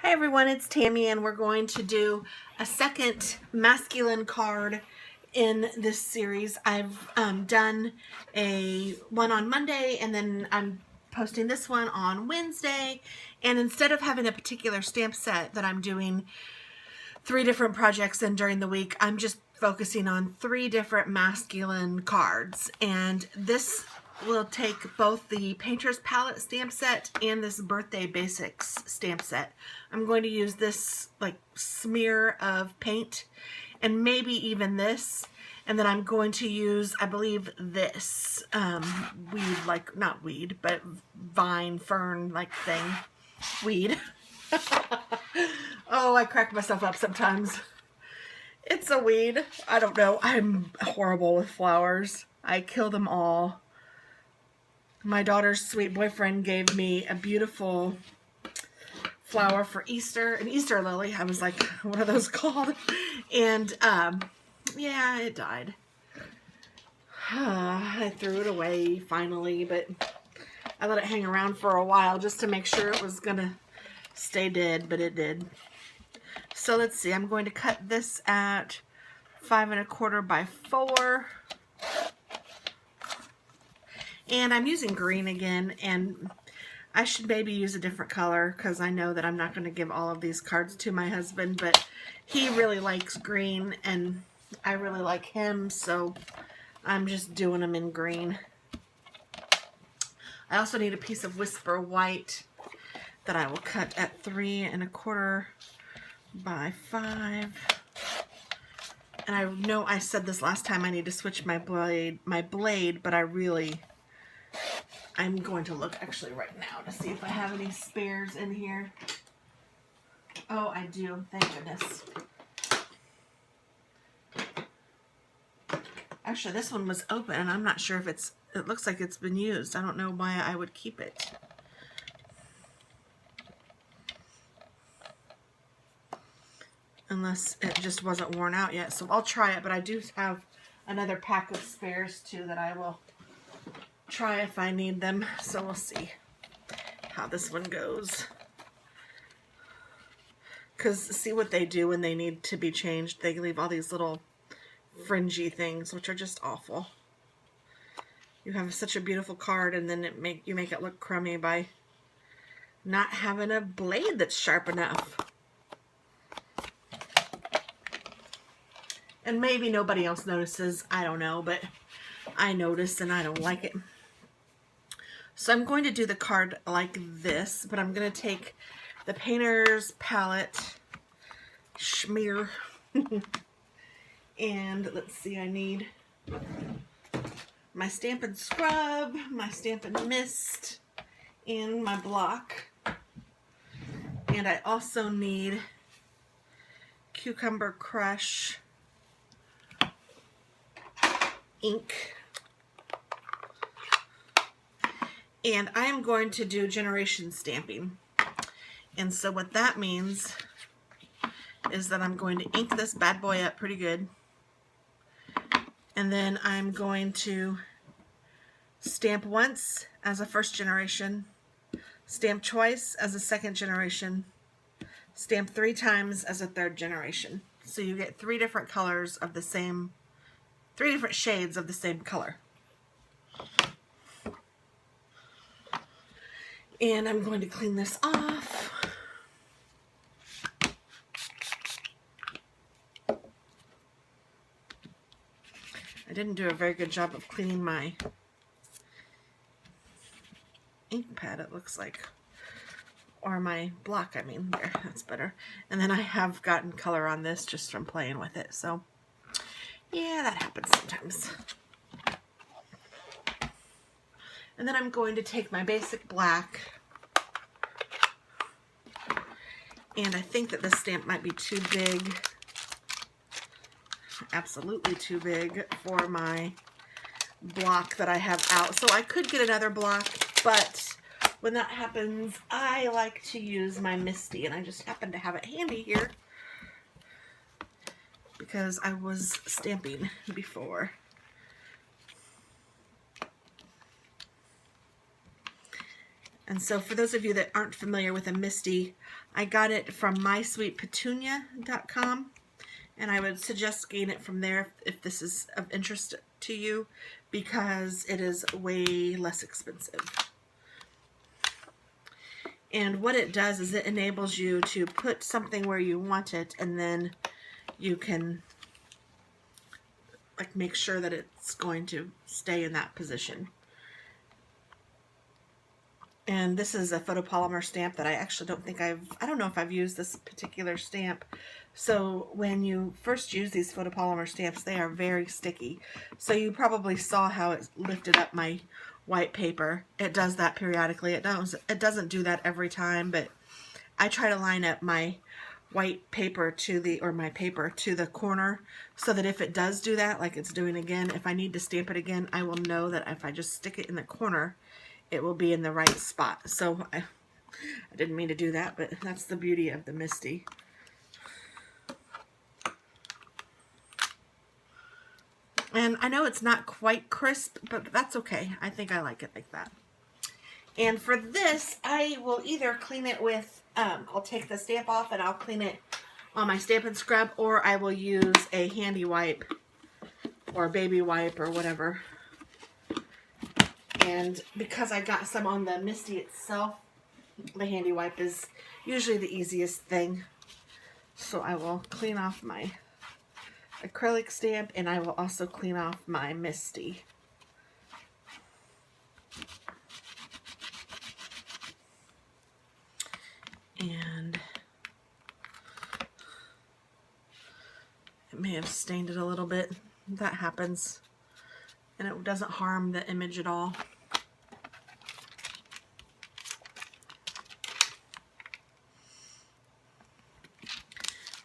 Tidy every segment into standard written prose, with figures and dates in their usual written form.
Hi everyone, it's Tammy and we're going to do a second masculine card in this series. I've done one on Monday and then I'm posting this one on Wednesday, and instead of having a particular stamp set that I'm doing 3 different projects in during the week, I'm just focusing on 3 different masculine cards, and this will take both the Painter's Palette stamp set and this Birthday Basics stamp set. I'm going to use this like smear of paint and maybe even this, and then I'm going to use, I believe, this weed, like not weed, but vine fern like thing. Weed. Oh, I crack myself up sometimes. It's a weed. I don't know. I'm horrible with flowers. I kill them all. My daughter's sweet boyfriend gave me a beautiful flower for Easter, an Easter lily. I was like, what are those called? And yeah, it died. I threw it away finally, but I let it hang around for a while just to make sure it was gonna stay dead, but it did. So let's see, I'm going to cut this at 5 1/4 by 4. And I'm using green again, and I should maybe use a different color because I know that I'm not going to give all of these cards to my husband, but he really likes green and I really like him, so I'm just doing them in green. I also need a piece of Whisper White that I will cut at 3 1/4 by 5. And I know I said this last time, I need to switch my blade, but I'm going to look actually right now to see if I have any spares in here. Oh, I do. Thank goodness. Actually, this one was open and I'm not sure if it looks like it's been used. I don't know why I would keep it. Unless it just wasn't worn out yet. So I'll try it, but I do have another pack of spares too that I will try if I need them. So we'll see how this one goes. Because see what they do when they need to be changed. They leave all these little fringy things, which are just awful. You have such a beautiful card and then you make it look crummy by not having a blade that's sharp enough. And maybe nobody else notices, I don't know, but I notice and I don't like it. So I'm going to do the card like this, but I'm going to take the Painter's Palette smear. And let's see, I need my Stampin' Scrub, my Stampin' Mist, and my block. And I also need Cucumber Crush ink. And I am going to do generation stamping. And so what that means is that I'm going to ink this bad boy up pretty good. And then I'm going to stamp once as a first generation, stamp twice as a second generation, stamp 3 times as a third generation. So you get 3 different colors of the same, 3 different shades of the same color. And I'm going to clean this off. I didn't do a very good job of cleaning my ink pad, it looks like. Or my block, I mean. There, that's better. And then I have gotten color on this just from playing with it. So, yeah, that happens sometimes. And then I'm going to take my basic black, and I think that this stamp might be too big, absolutely too big for my block that I have out. So I could get another block, but when that happens, I like to use my Misty, and I just happen to have it handy here because I was stamping before. And so for those of you that aren't familiar with a MISTI, I got it from mysweetpetunia.com, and I would suggest getting it from there if this is of interest to you, because it is way less expensive. And what it does is it enables you to put something where you want it, and then you can like make sure that it's going to stay in that position. And this is a photopolymer stamp that I actually don't think I don't know if I've used this particular stamp. So when you first use these photopolymer stamps, they are very sticky. So you probably saw how it lifted up my white paper. It does that periodically. It doesn't do that every time, but I try to line up my white paper to the, or my paper to the corner, so that if it does do that, like it's doing again, if I need to stamp it again, I will know that if I just stick it in the corner, it will be in the right spot. So I didn't mean to do that, but that's the beauty of the MISTI. And I know it's not quite crisp, but that's okay. I think I like it like that. And for this, I will either clean it with, I'll take the stamp off and I'll clean it on my Stampin' Scrub, or I will use a handy wipe or a baby wipe or whatever. And because I got some on the MISTI itself, the handy wipe is usually the easiest thing. So I will clean off my acrylic stamp, and I will also clean off my MISTI. And it may have stained it a little bit. That happens. And it doesn't harm the image at all.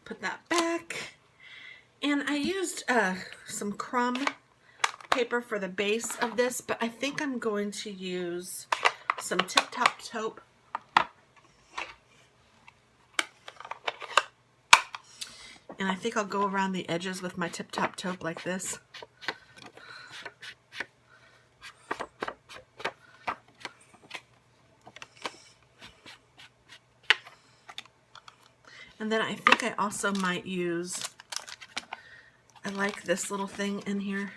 Put that back. And I used some crumb paper for the base of this, but I think I'm going to use some Tip-Top Taupe. And I think I'll go around the edges with my Tip-Top Taupe like this. And then I think I also might use, I like this little thing in here.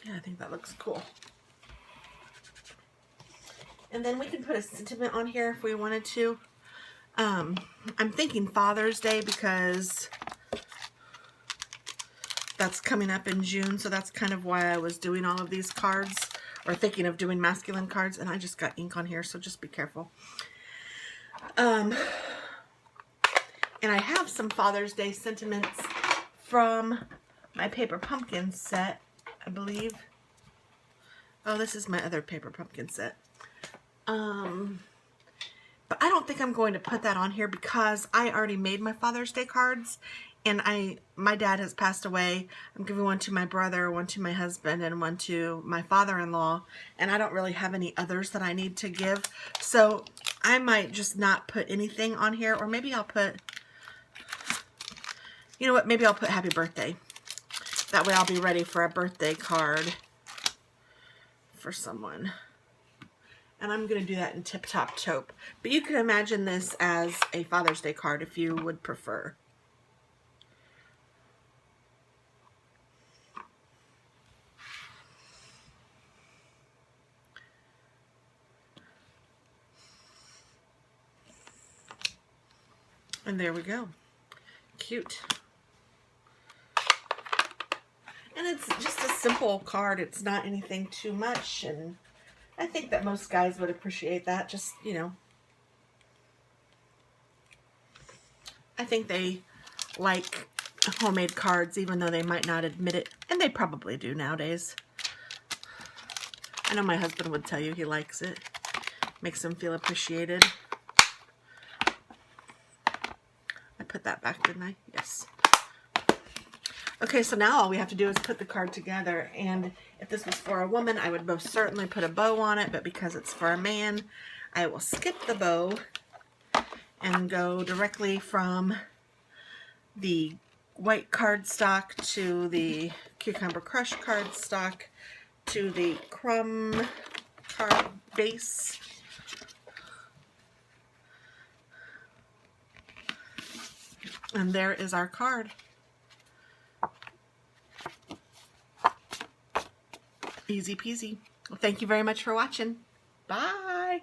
Yeah, I think that looks cool. And then we can put a sentiment on here if we wanted to. I'm thinking Father's Day because that's coming up in June, so that's kind of why I was doing all of these cards, or thinking of doing masculine cards, and I just got ink on here, so just be careful. And I have some Father's Day sentiments from my Paper Pumpkin set, I believe. Oh, this is my other Paper Pumpkin set. But I don't think I'm going to put that on here because I already made my Father's Day cards, and my dad has passed away. I'm giving one to my brother, one to my husband, and one to my father-in-law, and I don't really have any others that I need to give. So I might just not put anything on here, or maybe I'll put, you know what, maybe I'll put happy birthday. That way I'll be ready for a birthday card for someone. And I'm going to do that in Tip-Top Taupe. But you can imagine this as a Father's Day card if you would prefer. And there we go. Cute. And it's just a simple card. It's not anything too much, and I think that most guys would appreciate that. Just, you know, I think they like homemade cards, even though they might not admit it, and they probably do nowadays. I know my husband would tell you he likes it. Makes him feel appreciated. I put that back, didn't I? Yes. Okay, so now all we have to do is put the card together, and if this was for a woman, I would most certainly put a bow on it, but because it's for a man, I will skip the bow and go directly from the white cardstock to the Cucumber Crush cardstock to the crumb card base. And there is our card. Easy peasy. Well, thank you very much for watching. Bye.